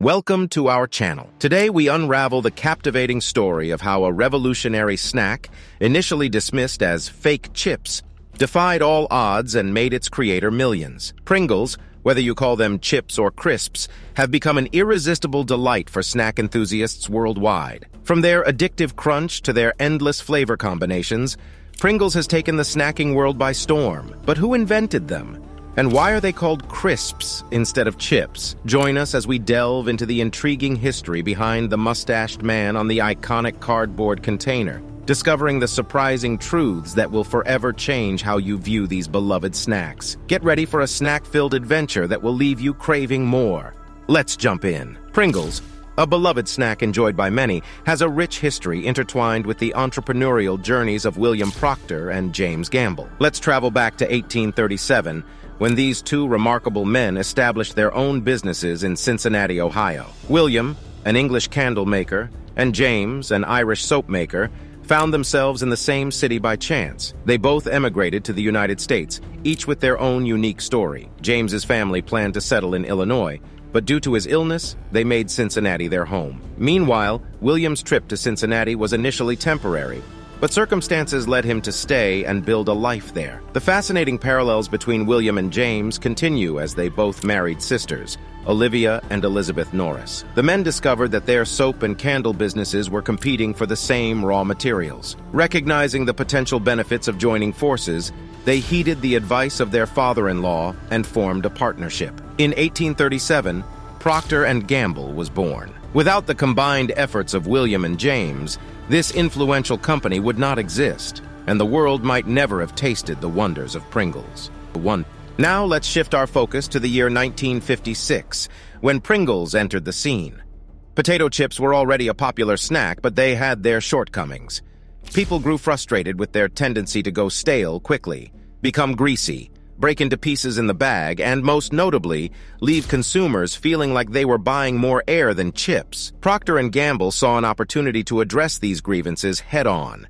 Welcome to our channel. Today we unravel the captivating story of how a revolutionary snack, initially dismissed as fake chips, defied all odds and made its creator millions. Pringles, whether you call them chips or crisps, have become an irresistible delight for snack enthusiasts worldwide. From their addictive crunch to their endless flavor combinations, Pringles has taken the snacking world by storm. But who invented them? And why are they called crisps instead of chips? Join us as we delve into the intriguing history behind the mustached man on the iconic cardboard container, discovering the surprising truths that will forever change how you view these beloved snacks. Get ready for a snack-filled adventure that will leave you craving more. Let's jump in. Pringles, a beloved snack enjoyed by many, has a rich history intertwined with the entrepreneurial journeys of William Procter and James Gamble. Let's travel back to 1837, when these two remarkable men established their own businesses in Cincinnati, Ohio. William, an English candle maker, and James, an Irish soap maker, found themselves in the same city by chance. They both emigrated to the United States, each with their own unique story. James's family planned to settle in Illinois, but due to his illness, they made Cincinnati their home. Meanwhile, William's trip to Cincinnati was initially temporary, but circumstances led him to stay and build a life there. The fascinating parallels between William and James continue as they both married sisters, Olivia and Elizabeth Norris. The men discovered that their soap and candle businesses were competing for the same raw materials. Recognizing the potential benefits of joining forces, they heeded the advice of their father-in-law and formed a partnership. In 1837, Procter & Gamble was born. Without the combined efforts of William and James, this influential company would not exist, and the world might never have tasted the wonders of Pringles. Now let's shift our focus to the year 1956, when Pringles entered the scene. Potato chips were already a popular snack, but they had their shortcomings. People grew frustrated with their tendency to go stale quickly, become greasy, break into pieces in the bag, and most notably, leave consumers feeling like they were buying more air than chips. Procter & Gamble saw an opportunity to address these grievances head-on.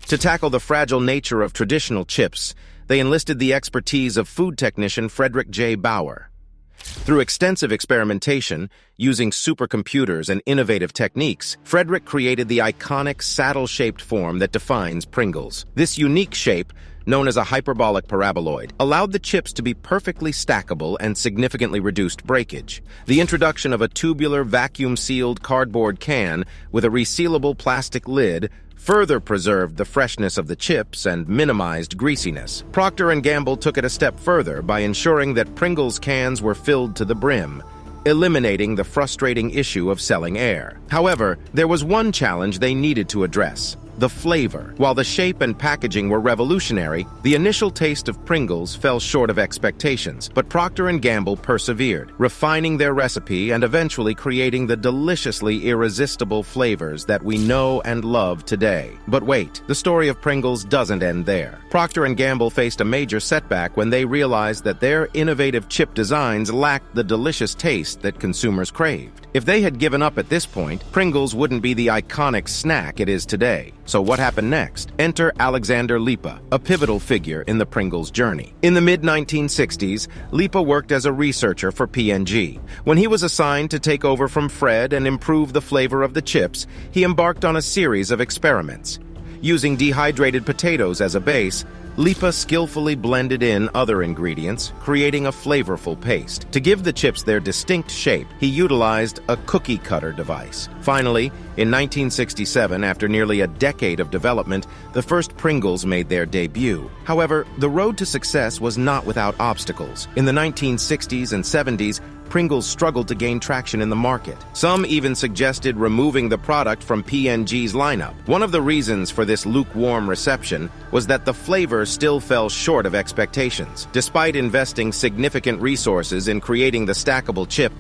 To tackle the fragile nature of traditional chips, they enlisted the expertise of food technician Frederick J. Bauer. Through extensive experimentation, using supercomputers and innovative techniques, Frederick created the iconic saddle-shaped form that defines Pringles. This unique shape, known as a hyperbolic paraboloid, allowed the chips to be perfectly stackable and significantly reduced breakage. The introduction of a tubular, vacuum-sealed cardboard can with a resealable plastic lid further preserved the freshness of the chips and minimized greasiness. Procter & Gamble took it a step further by ensuring that Pringles cans were filled to the brim, eliminating the frustrating issue of selling air. However, there was one challenge they needed to address: the flavor. While the shape and packaging were revolutionary, the initial taste of Pringles fell short of expectations, but Procter & Gamble persevered, refining their recipe and eventually creating the deliciously irresistible flavors that we know and love today. But wait, the story of Pringles doesn't end there. Procter & Gamble faced a major setback when they realized that their innovative chip designs lacked the delicious taste that consumers craved. If they had given up at this point, Pringles wouldn't be the iconic snack it is today. So what happened next? Enter Alexander Lipa, a pivotal figure in the Pringles journey. In the mid-1960s, Lipa worked as a researcher for P&G. When he was assigned to take over from Fred and improve the flavor of the chips, he embarked on a series of experiments. Using dehydrated potatoes as a base, Lipa skillfully blended in other ingredients, creating a flavorful paste. To give the chips their distinct shape, he utilized a cookie cutter device. Finally, in 1967, after nearly a decade of development, the first Pringles made their debut. However, the road to success was not without obstacles. In the 1960s and 70s, Pringles struggled to gain traction in the market. Some even suggested removing the product from P&G's lineup. One of the reasons for this lukewarm reception was that the flavor still fell short of expectations. Despite investing significant resources in creating the stackable chip,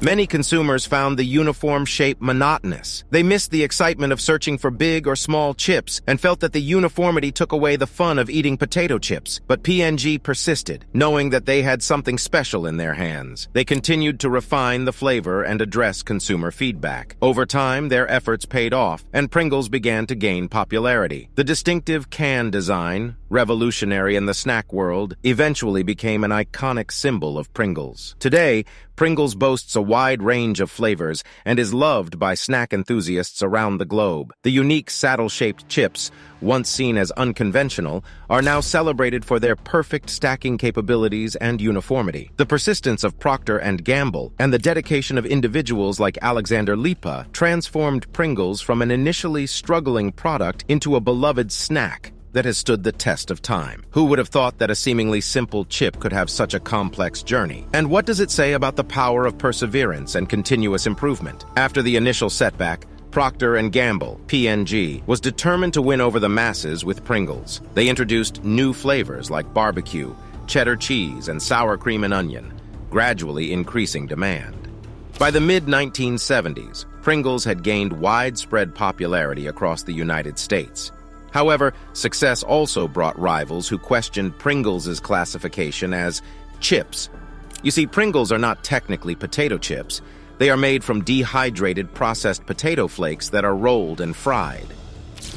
many consumers found the uniform shape monotonous. They missed the excitement of searching for big or small chips and felt that the uniformity took away the fun of eating potato chips. But P&G persisted, knowing that they had something special in their hands. They continued to refine the flavor and address consumer feedback. Over time, their efforts paid off, and Pringles began to gain popularity. The distinctive can design, revolutionary in the snack world, eventually became an iconic symbol of Pringles. Today, Pringles boasts a wide range of flavors and is loved by snack enthusiasts around the globe. The unique saddle-shaped chips, once seen as unconventional, are now celebrated for their perfect stacking capabilities and uniformity. The persistence of Procter & Gamble and the dedication of individuals like Alexander Lipa transformed Pringles from an initially struggling product into a beloved snack that has stood the test of time. Who would have thought that a seemingly simple chip could have such a complex journey? And what does it say about the power of perseverance and continuous improvement? After the initial setback, Procter & Gamble, P&G, was determined to win over the masses with Pringles. They introduced new flavors like barbecue, cheddar cheese, and sour cream and onion, gradually increasing demand. By the mid-1970s, Pringles had gained widespread popularity across the United States. However, success also brought rivals who questioned Pringles' classification as chips. You see, Pringles are not technically potato chips. They are made from dehydrated processed potato flakes that are rolled and fried.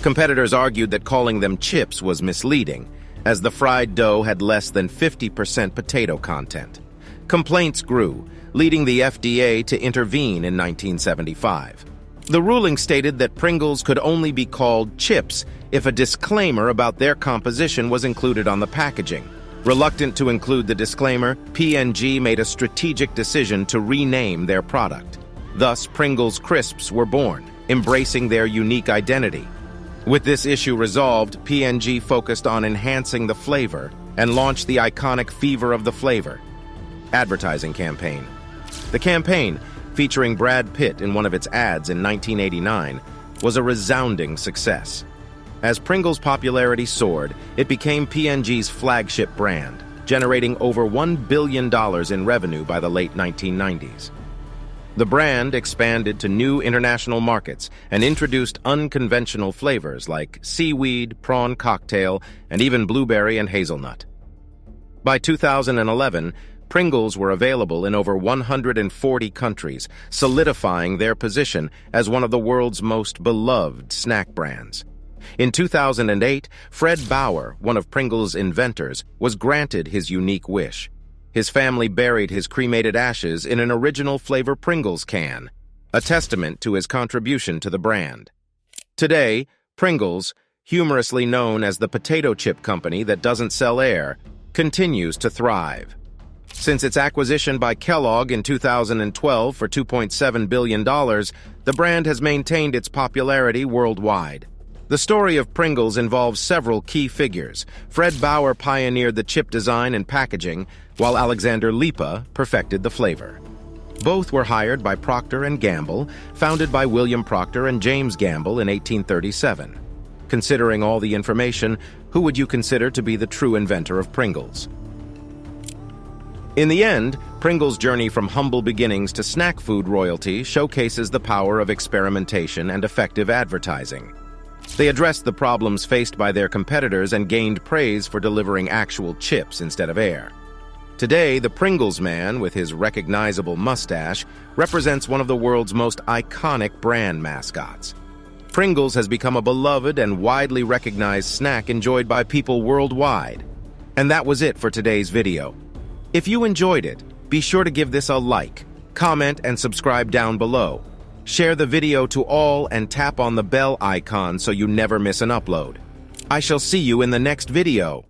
Competitors argued that calling them chips was misleading, as the fried dough had less than 50% potato content. Complaints grew, leading the FDA to intervene in 1975. The ruling stated that Pringles could only be called chips if a disclaimer about their composition was included on the packaging. Reluctant to include the disclaimer, P&G made a strategic decision to rename their product. Thus, Pringles Crisps were born, embracing their unique identity. With this issue resolved, P&G focused on enhancing the flavor and launched the iconic Fever of the Flavor advertising campaign. The campaign, featuring Brad Pitt in one of its ads in 1989, was a resounding success. As Pringles' popularity soared, it became P&G's flagship brand, generating over $1 billion in revenue by the late 1990s. The brand expanded to new international markets and introduced unconventional flavors like seaweed, prawn cocktail, and even blueberry and hazelnut. By 2011, Pringles were available in over 140 countries, solidifying their position as one of the world's most beloved snack brands. In 2008, Fred Bauer, one of Pringles' inventors, was granted his unique wish. His family buried his cremated ashes in an original flavor Pringles can, a testament to his contribution to the brand. Today, Pringles, humorously known as the potato chip company that doesn't sell air, continues to thrive. Since its acquisition by Kellogg in 2012 for $2.7 billion, the brand has maintained its popularity worldwide. The story of Pringles involves several key figures. Fred Bauer pioneered the chip design and packaging, while Alexander Lipa perfected the flavor. Both were hired by Procter & Gamble, founded by William Procter and James Gamble in 1837. Considering all the information, who would you consider to be the true inventor of Pringles? In the end, Pringles' journey from humble beginnings to snack food royalty showcases the power of experimentation and effective advertising. They addressed the problems faced by their competitors and gained praise for delivering actual chips instead of air. Today, the Pringles man, with his recognizable mustache, represents one of the world's most iconic brand mascots. Pringles has become a beloved and widely recognized snack enjoyed by people worldwide. And that was it for today's video. If you enjoyed it, be sure to give this a like, comment, and subscribe down below. Share the video to all and tap on the bell icon so you never miss an upload. I shall see you in the next video.